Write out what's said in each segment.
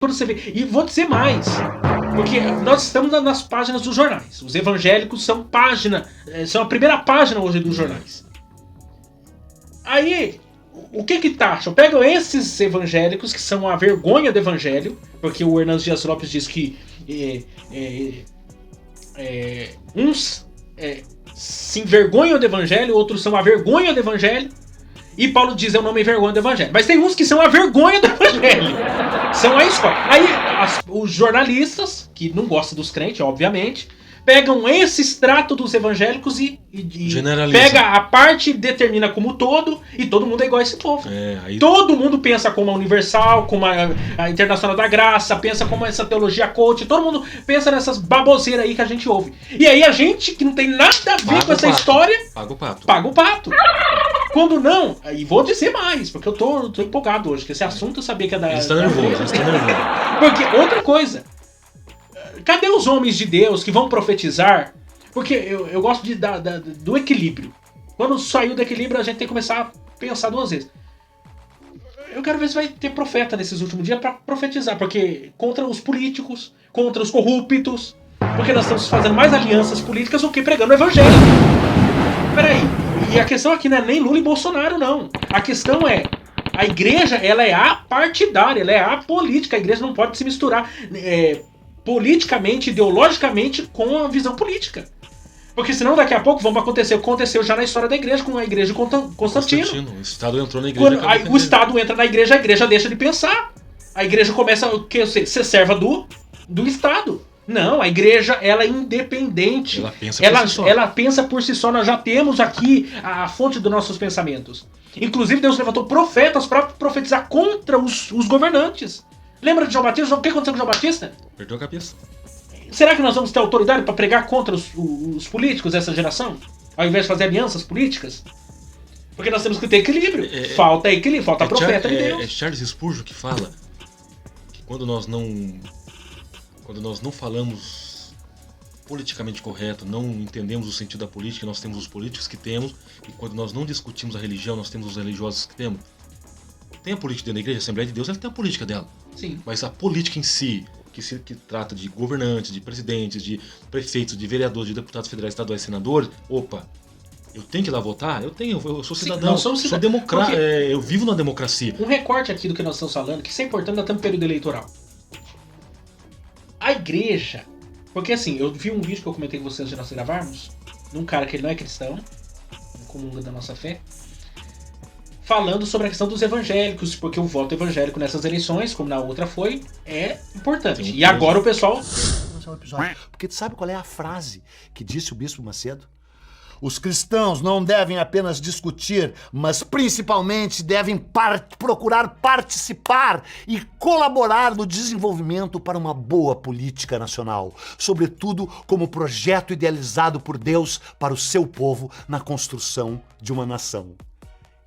quando você vê. E vou dizer mais. Porque nós estamos nas páginas dos jornais. Os evangélicos são são a primeira página hoje dos jornais. Aí, o que taxam? Pegam esses evangélicos que são a vergonha do evangelho, porque o Hernando Dias Lopes diz que uns se envergonham do evangelho, outros são a vergonha do evangelho. E Paulo diz, eu não me envergonho do evangelho. Mas tem uns que são a vergonha do evangelho. São a escola. Aí os jornalistas, que não gostam dos crentes, obviamente, pegam esse extrato dos evangélicos e pega a parte, determina como todo, e todo mundo é igual a esse povo. Todo mundo pensa como a Universal, como a Internacional da Graça, pensa como essa teologia coach, todo mundo pensa nessas baboseiras aí que a gente ouve. E aí a gente, que não tem nada a ver com essa história, paga o pato. Quando não, e vou dizer mais, porque eu tô empolgado hoje, que esse assunto eu sabia que é da... Eles estão nervosos. Porque, outra coisa, cadê os homens de Deus que vão profetizar? Porque eu gosto do equilíbrio. Quando saiu do equilíbrio, a gente tem que começar a pensar duas vezes. Eu quero ver se vai ter profeta nesses últimos dias para profetizar, porque contra os políticos, contra os corruptos, porque nós estamos fazendo mais alianças políticas do que pregando o evangelho. Peraí, e a questão aqui não é nem Lula e Bolsonaro, não. A questão é, a igreja, ela é apartidária, ela é apolítica. A igreja não pode se misturar politicamente, ideologicamente, com a visão política. Porque senão daqui a pouco vamos acontecer o que aconteceu já na história da igreja, com a igreja de Constantino. O Estado entrou na igreja. Quando o Estado entra na igreja, a igreja deixa de pensar. A igreja começa a ser serva do Estado. Não, a igreja, ela é independente. Ela pensa por si só. Nós já temos aqui a fonte dos nossos pensamentos. Inclusive, Deus levantou profetas para profetizar contra os governantes. Lembra de João Batista? O que aconteceu com João Batista? Perdeu a cabeça. Será que nós vamos ter autoridade para pregar contra os políticos dessa geração? Ao invés de fazer alianças políticas? Porque nós temos que ter equilíbrio. Falta equilíbrio, falta profeta de Deus. É Charles Spurgeon que fala que quando nós não falamos politicamente correto, não entendemos o sentido da política, nós temos os políticos que temos, e quando nós não discutimos a religião, nós temos os religiosos que temos. Tem a política dentro da igreja, a Assembleia de Deus, ela tem a política dela. Sim. Mas a política em si, que trata de governantes, de presidentes, de prefeitos, de vereadores, de deputados federais, estaduais, senadores, eu tenho que ir lá votar? Eu sou cidadão, sou democrata, eu vivo na democracia. Um recorte aqui do que nós estamos falando, que isso é importante, nós estamos no período eleitoral. A igreja, porque assim, eu vi um vídeo que eu comentei com vocês antes de nós gravarmos, de um cara que ele não é cristão, não comunga da nossa fé, falando sobre a questão dos evangélicos, porque o voto evangélico nessas eleições, como na outra foi, é importante. E agora o pessoal... Porque tu sabe qual é a frase que disse o Bispo Macedo? Os cristãos não devem apenas discutir, mas principalmente devem procurar participar e colaborar no desenvolvimento para uma boa política nacional, sobretudo como projeto idealizado por Deus para o seu povo na construção de uma nação.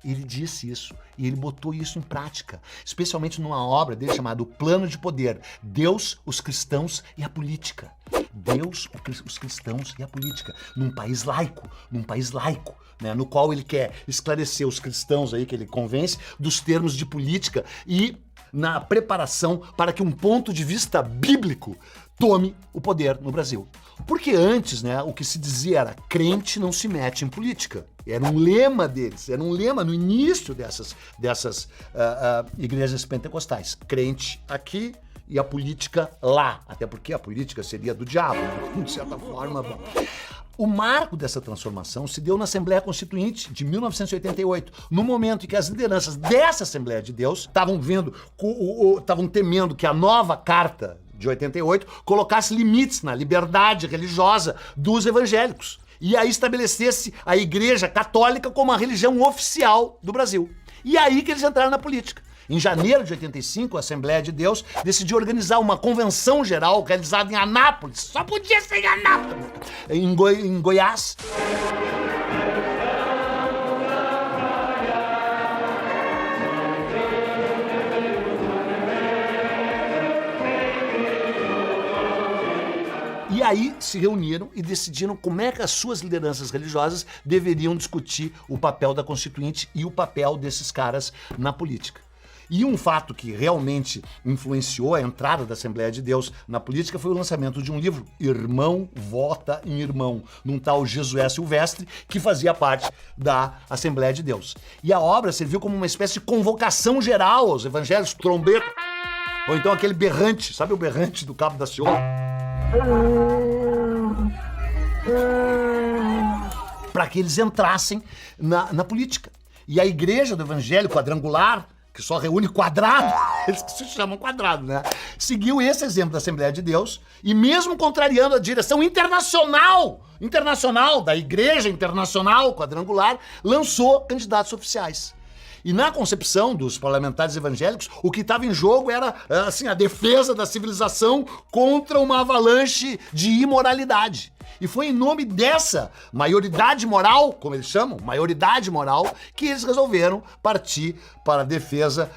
Ele disse isso e ele botou isso em prática, especialmente numa obra dele chamada O Plano de Poder, Deus, os Cristãos e a Política. Deus, os cristãos e a política, num país laico, né, no qual ele quer esclarecer os cristãos aí que ele convence dos termos de política e na preparação para que um ponto de vista bíblico tome o poder no Brasil. Porque antes, né, o que se dizia era crente não se mete em política. Era um lema deles, era um lema no início dessas igrejas pentecostais. Crente aqui e a política lá. Até porque a política seria do diabo, de certa forma. Bom. O marco dessa transformação se deu na Assembleia Constituinte de 1988, no momento em que as lideranças dessa Assembleia de Deus estavam temendo que a nova Carta de 88 colocasse limites na liberdade religiosa dos evangélicos e aí estabelecesse a Igreja Católica como a religião oficial do Brasil. E aí que eles entraram na política. Em janeiro de 85, a Assembleia de Deus decidiu organizar uma convenção geral realizada em Anápolis. Só podia ser em Anápolis! Em Goiás. E aí se reuniram e decidiram como é que as suas lideranças religiosas deveriam discutir o papel da Constituinte e o papel desses caras na política. E um fato que realmente influenciou a entrada da Assembleia de Deus na política foi o lançamento de um livro, Irmão Vota em Irmão, num tal Jesué Silvestre, que fazia parte da Assembleia de Deus. E a obra serviu como uma espécie de convocação geral aos evangélicos, trombeta, ou então aquele berrante, sabe o berrante do Cabo da Ciolo? Para que eles entrassem na política. E a igreja do evangelho quadrangular, que só reúne quadrado, eles que se chamam quadrado, né? Seguiu esse exemplo da Assembleia de Deus e mesmo contrariando a direção internacional da Igreja Internacional Quadrangular, lançou candidatos oficiais. E na concepção dos parlamentares evangélicos, o que estava em jogo era, assim, a defesa da civilização contra uma avalanche de imoralidade. E foi em nome dessa maioridade moral, como eles chamam, maioridade moral, que eles resolveram partir para a defesa,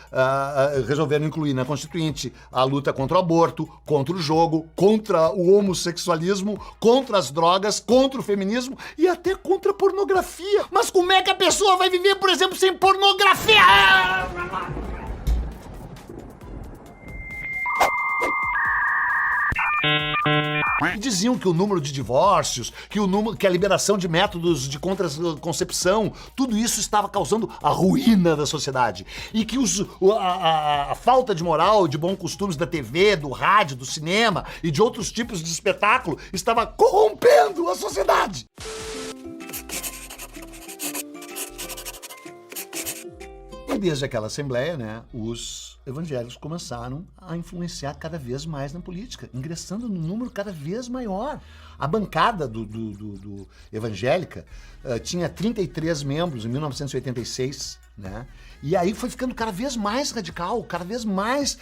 resolveram incluir na Constituinte a luta contra o aborto, contra o jogo, contra o homossexualismo, contra as drogas, contra o feminismo e até contra a pornografia. Mas como é que a pessoa vai viver, por exemplo, sem pornografia? E diziam que o número de divórcios, que a liberação de métodos de contracepção, tudo isso estava causando a ruína da sociedade. E que a falta de moral, de bons costumes da TV, do rádio, do cinema e de outros tipos de espetáculo estava corrompendo a sociedade. E desde aquela assembleia, né, os evangélicos começaram a influenciar cada vez mais na política, ingressando num número cada vez maior. A bancada do evangélica tinha 33 membros em 1986, né? E aí foi ficando cada vez mais radical, cada vez mais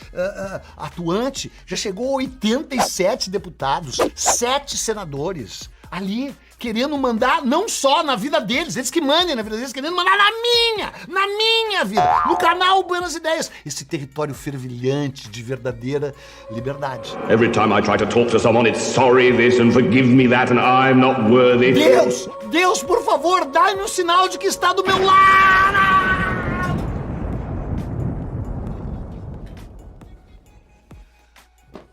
atuante. Já chegou a 87 deputados, 7 senadores ali, querendo mandar não só na vida deles, eles que mandem na vida deles, querendo mandar na minha vida, no canal Buenas Ideias, esse território fervilhante de verdadeira liberdade. Every time I try to talk to someone, it's sorry this and forgive me that and I'm not worthy. Deus, por favor, dá-me um sinal de que está do meu lado.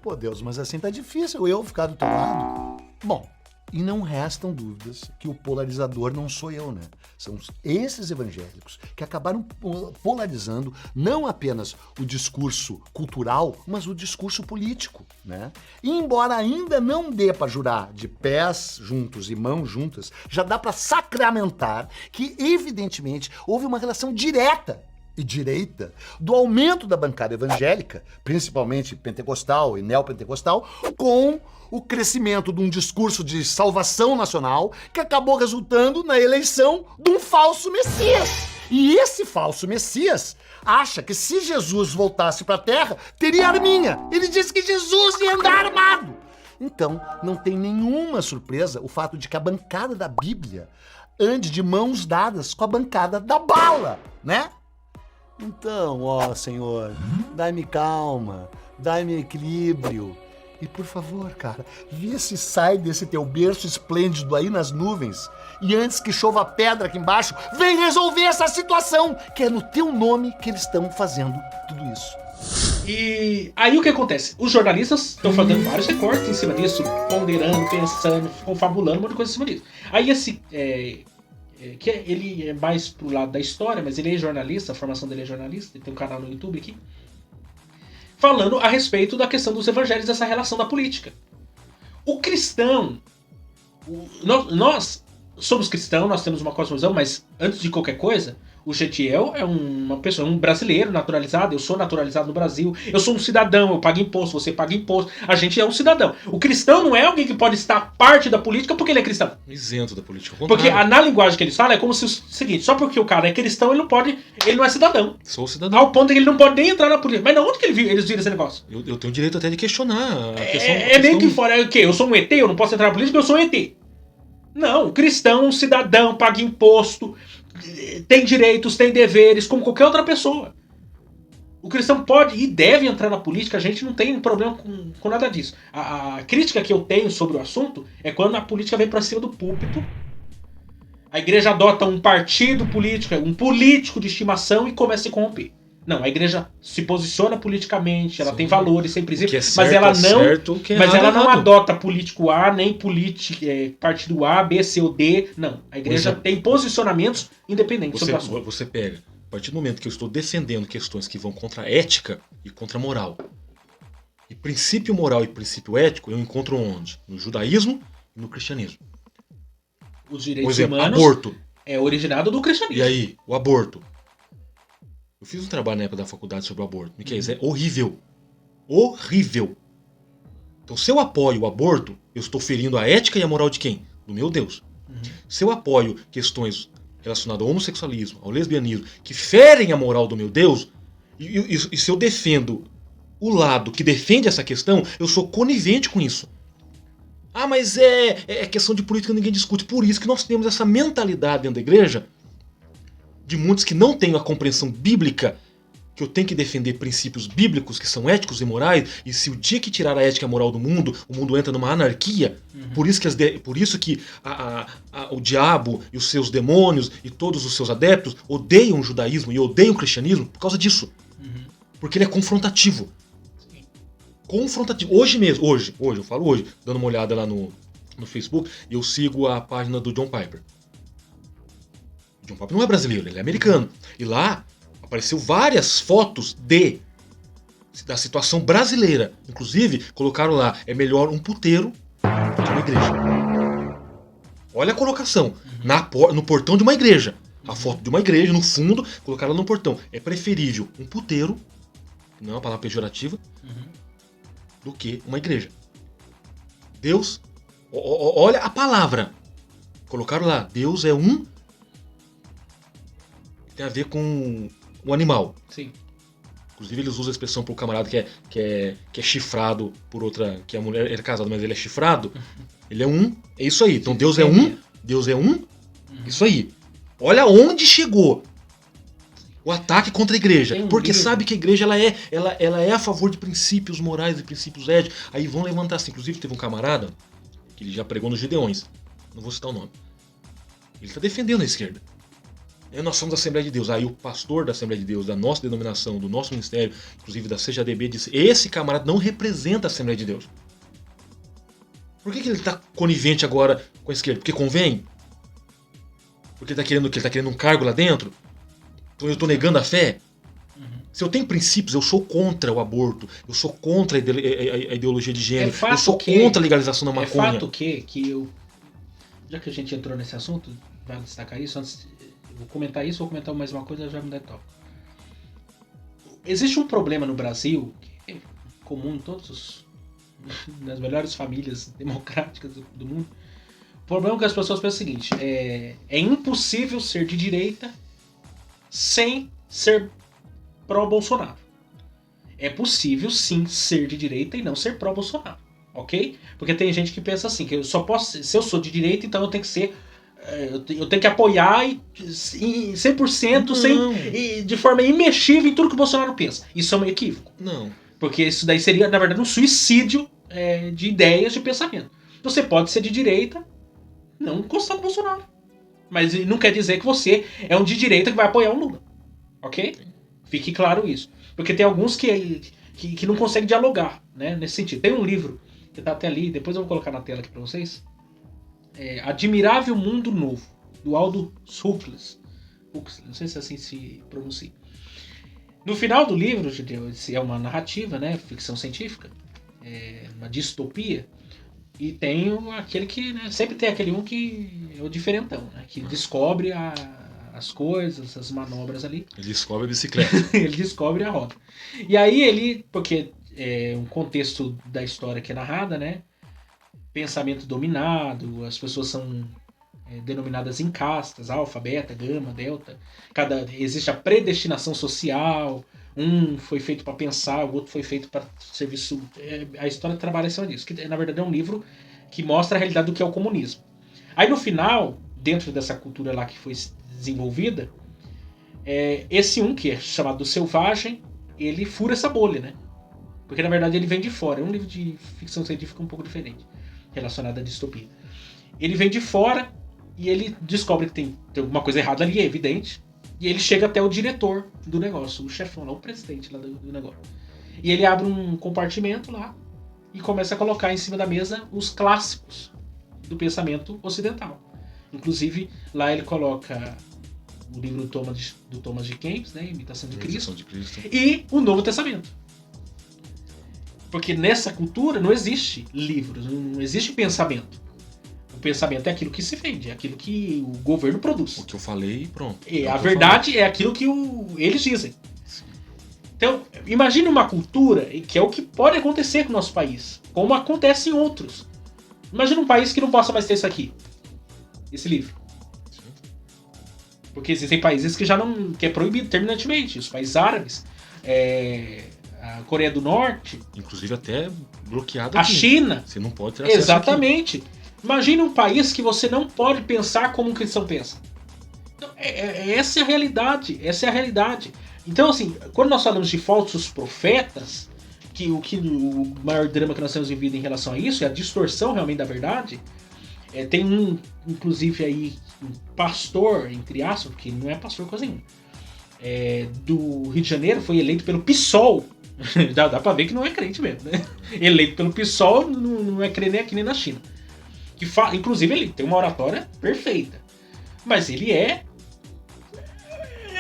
Pô, Deus, mas assim tá difícil eu ficar do teu lado. Bom, e não restam dúvidas que o polarizador não sou eu, né? São esses evangélicos que acabaram polarizando não apenas o discurso cultural, mas o discurso político, né? E embora ainda não dê para jurar de pés juntos e mãos juntas, já dá para sacramentar que, evidentemente, houve uma relação direta e direita do aumento da bancada evangélica, principalmente pentecostal e neopentecostal, com o crescimento de um discurso de salvação nacional que acabou resultando na eleição de um falso Messias. E esse falso Messias acha que se Jesus voltasse para a Terra, teria arminha. Ele disse que Jesus ia andar armado. Então, não tem nenhuma surpresa o fato de que a bancada da Bíblia ande de mãos dadas com a bancada da bala, né? Então, ó Senhor, dai-me calma, dai-me equilíbrio. E por favor, cara, vê se sai desse teu berço esplêndido aí nas nuvens e antes que chova pedra aqui embaixo, vem resolver essa situação, que é no teu nome que eles estão fazendo tudo isso. E aí o que acontece? Os jornalistas estão fazendo vários recortes em cima disso, ponderando, pensando, confabulando, um monte de coisa em cima disso. Aí que ele é mais pro lado da história, mas ele é jornalista, a formação dele é jornalista, ele tem um canal no YouTube aqui, falando a respeito da questão dos evangelhos, dessa relação da política. O cristão, nós somos cristãos, nós temos uma cosmovisão, mas antes de qualquer coisa, o Jetiel é uma pessoa, um brasileiro naturalizado, eu sou naturalizado no Brasil, eu sou um cidadão, eu pago imposto, você paga imposto, a gente é um cidadão. O cristão não é alguém que pode estar parte da política porque ele é cristão. Isento da política. Porque na linguagem que eles falam é como se o seguinte, só porque o cara é cristão, ele não é cidadão. Sou cidadão. Ao ponto que ele não pode nem entrar na política. Mas de onde que eles viram esse negócio? Eu tenho direito até de questionar. Nem que fora, é o quê? Eu sou um ET, eu não posso entrar na política, eu sou um ET. Não, o cristão, um cidadão, paga imposto, tem direitos, tem deveres, como qualquer outra pessoa. O cristão pode e deve entrar na política, a gente não tem problema com nada disso. A crítica que eu tenho sobre o assunto é quando a política vem pra cima do púlpito, a igreja adota um partido político, um político de estimação e começa a se corromper. Não, a igreja se posiciona politicamente, ela tem valores, tem princípios, mas ela não adota político A, nem partido A, B, C ou D. Não, a igreja tem posicionamentos independentes sobre o assunto. Você pega, a partir do momento que eu estou defendendo questões que vão contra a ética e contra a moral, e princípio moral e princípio ético eu encontro onde? No judaísmo e no cristianismo. Os direitos humanos aborto. É originado do cristianismo. E aí, o aborto? Eu fiz um trabalho na época da faculdade sobre o aborto. Miquel, é horrível. Horrível. Então, se eu apoio o aborto, eu estou ferindo a ética e a moral de quem? Do meu Deus. Se eu apoio questões relacionadas ao homossexualismo, ao lesbianismo, que ferem a moral do meu Deus, e se eu defendo o lado que defende essa questão, eu sou conivente com isso. Ah, mas é questão de política, ninguém discute. Por isso que nós temos essa mentalidade dentro da igreja de muitos que não têm a compreensão bíblica, que eu tenho que defender princípios bíblicos que são éticos e morais, e se o dia que tirar a ética e a moral do mundo, o mundo entra numa anarquia. Por isso que o diabo e os seus demônios e todos os seus adeptos odeiam o judaísmo e odeiam o cristianismo por causa disso. Porque ele é confrontativo. Hoje mesmo, eu falo hoje, dando uma olhada lá no Facebook, eu sigo a página do John Piper. O John Piper não é brasileiro, ele é americano. E lá apareceu várias fotos da situação brasileira. Inclusive, colocaram lá, é melhor um puteiro do que uma igreja. Olha a colocação, no portão de uma igreja. A foto de uma igreja, no fundo, colocaram no portão. É preferível um puteiro, não é uma palavra pejorativa, do que uma igreja. Deus, olha a palavra. Colocaram lá, Deus é um... Tem a ver com o animal. Sim. Inclusive eles usam a expressão pro camarada que é chifrado por outra... Que a mulher é casada, mas ele é chifrado. Ele é um... É isso aí. Então Deus é um... Deus é um... Isso aí. Olha onde chegou o ataque contra a igreja. Porque sabe que a igreja ela é a favor de princípios morais e princípios éticos. Aí vão levantar assim. Inclusive teve um camarada que ele já pregou nos Gideões. Não vou citar o nome. Ele está defendendo a esquerda. Nós somos a Assembleia de Deus. Aí o pastor da Assembleia de Deus, da nossa denominação, do nosso ministério, inclusive da CJDB, disse: esse camarada não representa a Assembleia de Deus. Por que ele está conivente agora com a esquerda? Porque convém? Porque ele está querendo um cargo lá dentro? Então eu estou negando a fé? Se eu tenho princípios, eu sou contra o aborto, eu sou contra a ideologia de gênero, eu sou contra a legalização da maconha. É fato que eu... Já que a gente entrou nesse assunto, vai destacar isso, antes eu vou comentar isso, vou comentar mais uma coisa, já me dá toque. Existe um problema no Brasil, que é comum em nas melhores famílias democráticas do mundo. O problema é que as pessoas pensam o seguinte: é impossível ser de direita sem ser pró-Bolsonaro. É possível sim ser de direita e não ser pró-Bolsonaro, ok? Porque tem gente que pensa assim, que eu só posso, se eu sou de direita, então eu tenho que ser, eu tenho que apoiar 100% de forma imexível em tudo que o Bolsonaro pensa. Isso é um equívoco. Não. Porque isso daí seria, na verdade, um suicídio de ideias, de pensamento. Você pode ser de direita, não gostar do Bolsonaro. Mas não quer dizer que você é um de direita que vai apoiar o Lula. Ok? Fique claro isso. Porque tem alguns que não conseguem dialogar, né, nesse sentido. Tem um livro que tá até ali, depois eu vou colocar na tela aqui para vocês. Admirável Mundo Novo, do Aldous Huxley. Não sei se assim se pronuncia. No final do livro, é uma narrativa, né, ficção científica, uma distopia. E tem aquele que, né, sempre tem aquele que é o diferentão, né, que descobre as coisas, as manobras ali. Ele descobre a bicicleta. Ele descobre a roda. E aí porque um contexto da história que é narrada, né, pensamento dominado, as pessoas são denominadas em castas, alfa, beta, gama, delta. Existe a predestinação social. Um foi feito para pensar, o outro foi feito para serviço. A história trabalha em cima disso, que na verdade é um livro que mostra a realidade do que é o comunismo. Aí no final, dentro dessa cultura lá que foi desenvolvida, esse que é chamado do Selvagem, ele fura essa bolha, né? Porque na verdade ele vem de fora. É um livro de ficção científica um pouco diferente, relacionado à distopia. Ele vem de fora e ele descobre que tem alguma coisa errada ali, é evidente. E ele chega até o diretor do negócio, o chefão lá, o presidente lá do negócio. E ele abre um compartimento lá e começa a colocar em cima da mesa os clássicos do pensamento ocidental. Inclusive, lá ele coloca o livro do Thomas de Kempis, né, Imitação de Cristo, e o Novo Testamento. Porque nessa cultura não existe livros, não existe pensamento. O pensamento é aquilo que se vende, é aquilo que o governo produz. O que eu falei, pronto. E a verdade é aquilo que eles dizem. Então, imagine uma cultura, que é o que pode acontecer com o nosso país, como acontece em outros. Imagina um país que não possa mais ter isso aqui, esse livro. Porque existem países que que é proibido terminantemente. Os países árabes, a Coreia do Norte, inclusive até bloqueado a China. Você não pode ter acesso. Exatamente. Aqui. Imagina um país que você não pode pensar como um cristão pensa. Então, essa é a realidade. Essa é a realidade. Então, assim, quando nós falamos de falsos profetas, o maior drama que nós temos vivido em relação a isso é a distorção realmente da verdade. Tem inclusive aí, um pastor, entre aspas, porque não é pastor coisa nenhuma, do Rio de Janeiro, foi eleito pelo PSOL. Dá pra ver que não é crente mesmo, né? Eleito pelo PSOL, não é crente nem aqui nem na China. Inclusive, ele tem uma oratória perfeita. Mas ele é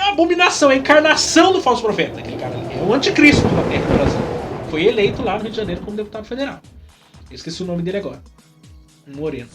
a abominação, a encarnação do falso profeta. Aquele cara ali. É o anticristo da terra do Brasil. Foi eleito lá no Rio de Janeiro como deputado federal. Eu esqueci o nome dele agora. Moreno.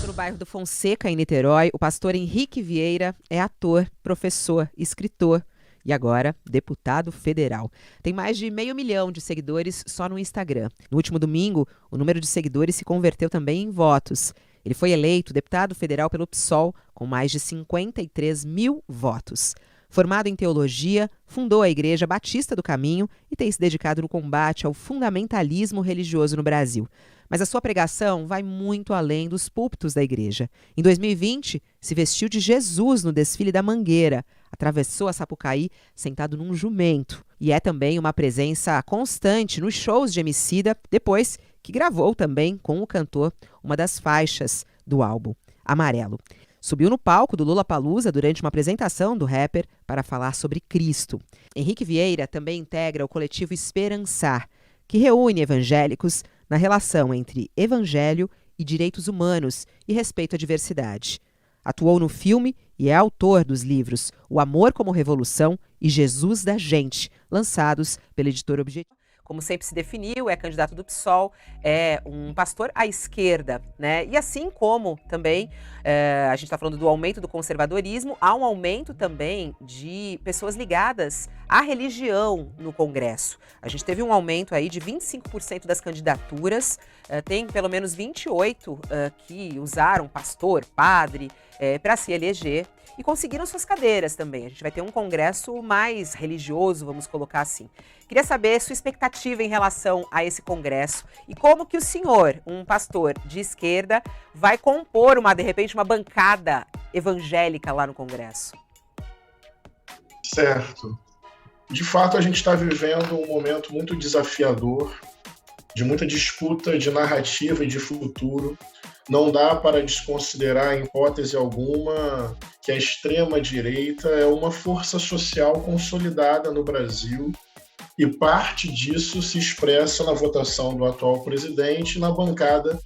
No bairro do Fonseca, em Niterói, o pastor Henrique Vieira é ator, professor, escritor e agora deputado federal. Tem mais de 500 mil de seguidores só no Instagram. No último domingo, o número de seguidores se converteu também em votos. Ele foi eleito deputado federal pelo PSOL com mais de 53 mil votos. Formado em teologia, fundou a Igreja Batista do Caminho e tem se dedicado no combate ao fundamentalismo religioso no Brasil. Mas a sua pregação vai muito além dos púlpitos da igreja. Em 2020, se vestiu de Jesus no desfile da Mangueira, atravessou a Sapucaí sentado num jumento. E é também uma presença constante nos shows de Emicida, depois que gravou também com o cantor uma das faixas do álbum, Amarelo. Subiu no palco do Lollapalooza durante uma apresentação do rapper para falar sobre Cristo. Henrique Vieira também integra o coletivo Esperançar, que reúne evangélicos na relação entre evangelho e direitos humanos e respeito à diversidade. Atuou no filme e é autor dos livros O Amor como Revolução e Jesus da Gente, lançados pela editora Objetivo. Como sempre se definiu, é candidato do PSOL, é um pastor à esquerda, né? E assim como também a gente está falando do aumento do conservadorismo, há um aumento também de pessoas ligadas à religião no Congresso. A gente teve um aumento aí de 25% das candidaturas, tem pelo menos 28 que usaram pastor, padre, para se eleger. E conseguiram suas cadeiras também. A gente vai ter um congresso mais religioso, vamos colocar assim. Queria saber sua expectativa em relação a esse congresso e como que o senhor, um pastor de esquerda, vai compor, de repente, uma bancada evangélica lá no congresso. Certo. De fato, a gente está vivendo um momento muito desafiador, de muita disputa de narrativa e de futuro. Não dá para desconsiderar, em hipótese alguma, que a extrema-direita é uma força social consolidada no Brasil e parte disso se expressa na votação do atual presidente e na bancada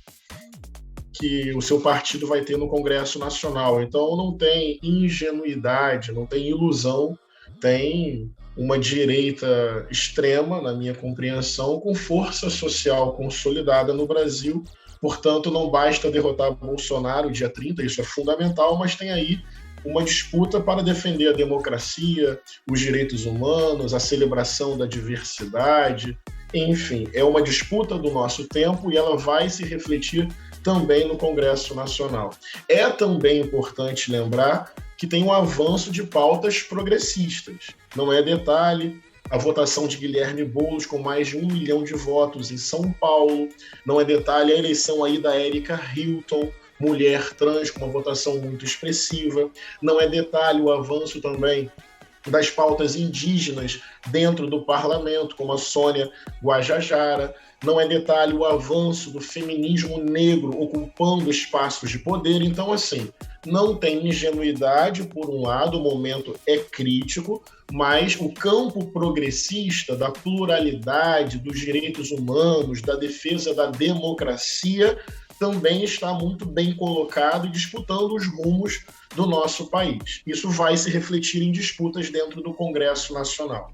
que o seu partido vai ter no Congresso Nacional. Então não tem ingenuidade, não tem ilusão, tem uma direita extrema, na minha compreensão, com força social consolidada no Brasil. Portanto, não basta derrotar Bolsonaro dia 30, isso é fundamental, mas tem aí uma disputa para defender a democracia, os direitos humanos, a celebração da diversidade, enfim, é uma disputa do nosso tempo e ela vai se refletir também no Congresso Nacional. É também importante lembrar que tem um avanço de pautas progressistas. Não é detalhe a votação de Guilherme Boulos com mais de 1 milhão de votos em São Paulo. Não é detalhe a eleição aí da Érica Hilton, mulher trans, com uma votação muito expressiva. Não é detalhe o avanço também das pautas indígenas dentro do parlamento, como a Sônia Guajajara. Não é detalhe o avanço do feminismo negro ocupando espaços de poder. Então, assim, não tem ingenuidade, por um lado, o momento é crítico, mas o campo progressista da pluralidade, dos direitos humanos, da defesa da democracia, também está muito bem colocado e disputando os rumos do nosso país. Isso vai se refletir em disputas dentro do Congresso Nacional.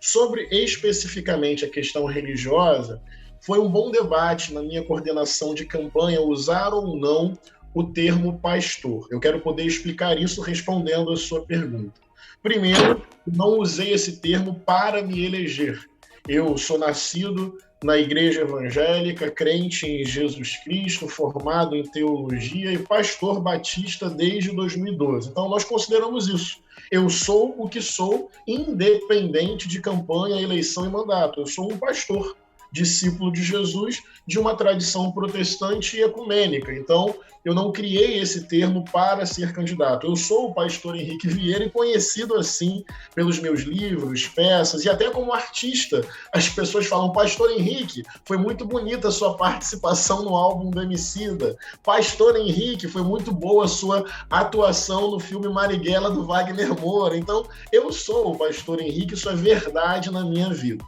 Sobre especificamente a questão religiosa, foi um bom debate na minha coordenação de campanha usar ou não o termo pastor. Eu quero poder explicar isso respondendo a sua pergunta. Primeiro, não usei esse termo para me eleger. Eu sou nascido na igreja evangélica, crente em Jesus Cristo, formado em teologia e pastor batista desde 2012. Então, nós consideramos isso. Eu sou o que sou, independente de campanha, eleição e mandato. Eu sou um pastor, discípulo de Jesus, de uma tradição protestante e ecumênica. Então, eu não criei esse termo para ser candidato. Eu sou o pastor Henrique Vieira e conhecido assim pelos meus livros, peças e até como artista. As pessoas falam, Pastor Henrique, foi muito bonita a sua participação no álbum do Emicida. Pastor Henrique, foi muito boa a sua atuação no filme Marighella do Wagner Moura. Então, eu sou o pastor Henrique, isso é verdade na minha vida.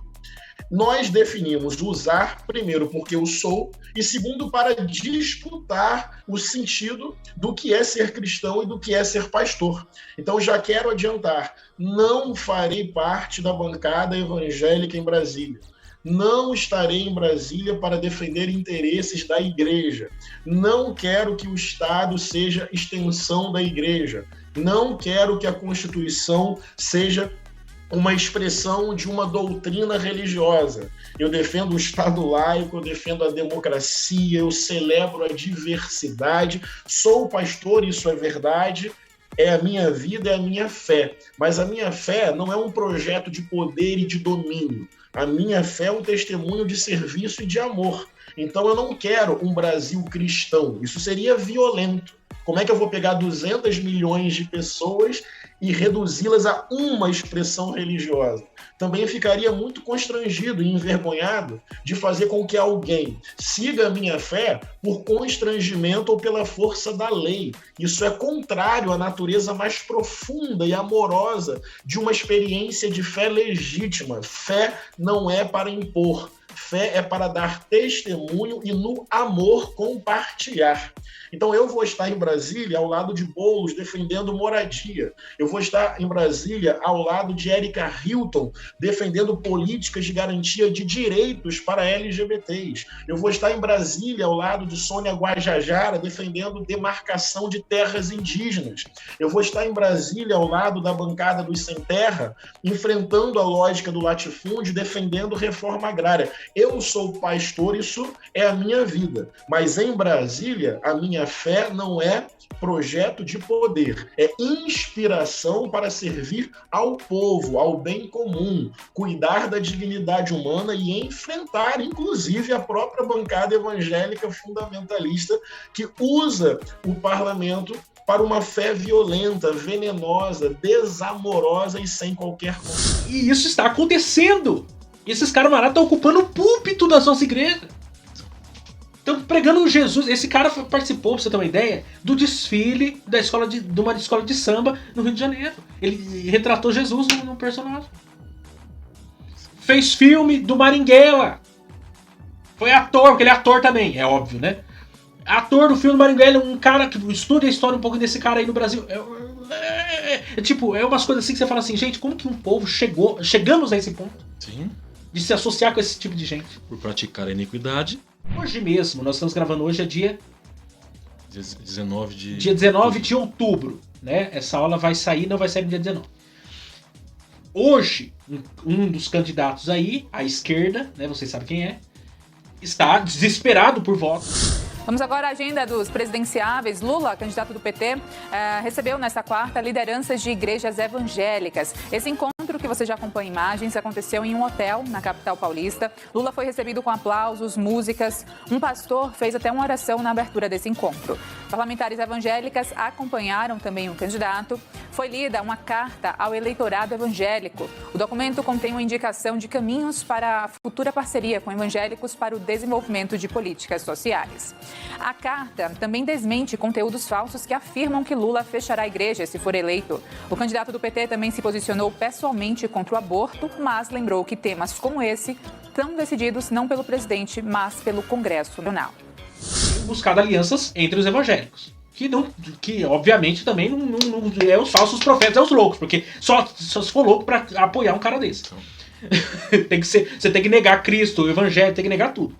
Nós definimos usar, primeiro, porque eu sou, e segundo, para disputar o sentido do que é ser cristão e do que é ser pastor. Então, já quero adiantar, não farei parte da bancada evangélica em Brasília. Não estarei em Brasília para defender interesses da igreja. Não quero que o Estado seja extensão da igreja. Não quero que a Constituição seja uma expressão de uma doutrina religiosa. Eu defendo o Estado laico, eu defendo a democracia, eu celebro a diversidade, sou pastor, isso é verdade, é a minha vida, é a minha fé. Mas a minha fé não é um projeto de poder e de domínio. A minha fé é um testemunho de serviço e de amor. Então eu não quero um Brasil cristão, isso seria violento. Como é que eu vou pegar 200 milhões de pessoas e reduzi-las a uma expressão religiosa? Também ficaria muito constrangido e envergonhado de fazer com que alguém siga a minha fé por constrangimento ou pela força da lei. Isso é contrário à natureza mais profunda e amorosa de uma experiência de fé legítima. Fé não é para impor. Fé é para dar testemunho e no amor compartilhar. Então eu vou estar em Brasília ao lado de Boulos defendendo moradia. Eu vou estar em Brasília ao lado de Érica Hilton defendendo políticas de garantia de direitos para LGBTs. Eu vou estar em Brasília ao lado de Sônia Guajajara defendendo demarcação de terras indígenas. Eu vou estar em Brasília ao lado da bancada dos Sem Terra enfrentando a lógica do latifúndio defendendo reforma agrária. Eu sou pastor, isso é a minha vida. Mas em Brasília, a minha fé não é projeto de poder, é inspiração para servir ao povo, ao bem comum, cuidar da dignidade humana e enfrentar, inclusive, a própria bancada evangélica fundamentalista que usa o parlamento para uma fé violenta, venenosa, desamorosa e sem qualquer condição. E isso está acontecendo! Esses camaradas estão ocupando o púlpito das nossas igrejas. Estão pregando Jesus. Esse cara participou, pra você ter uma ideia, do desfile de uma escola de samba no Rio de Janeiro. Ele retratou Jesus no personagem. Fez filme do Marighella. Foi ator, porque ele é ator também, é óbvio, né? Ator do filme do Marighella, um cara que estuda a história um pouco desse cara aí no Brasil. É umas coisas assim que você fala assim, gente, como que um povo chegamos a esse ponto? Sim. De se associar com esse tipo de gente. Por praticar a iniquidade. Hoje mesmo, nós estamos gravando hoje, é dia 19 de... Dia 19 de outubro, né? Essa aula vai sair, não vai sair no dia 19. Hoje, um dos candidatos aí, à esquerda, né? Vocês sabem quem é, está desesperado por votos. Vamos agora à agenda dos presidenciáveis. Lula, candidato do PT, recebeu nesta quarta lideranças de igrejas evangélicas. Esse encontro encontro, que você já acompanha imagens, aconteceu em um hotel na capital paulista. Lula foi recebido com aplausos, músicas. Um pastor fez até uma oração na abertura desse encontro. Parlamentares evangélicas acompanharam também o candidato. Foi lida uma carta ao eleitorado evangélico. O documento contém uma indicação de caminhos para a futura parceria com evangélicos para o desenvolvimento de políticas sociais. A carta também desmente conteúdos falsos que afirmam que Lula fechará a igreja se for eleito. O candidato do PT também se posicionou pessoalmente contra o aborto, mas lembrou que temas como esse são decididos não pelo presidente, mas pelo Congresso Nacional. Buscado alianças entre os evangélicos. Que obviamente também não é os falsos profetas, é os loucos, porque só se for louco pra apoiar um cara desse. Você tem que negar Cristo, o evangelho, tem que negar tudo.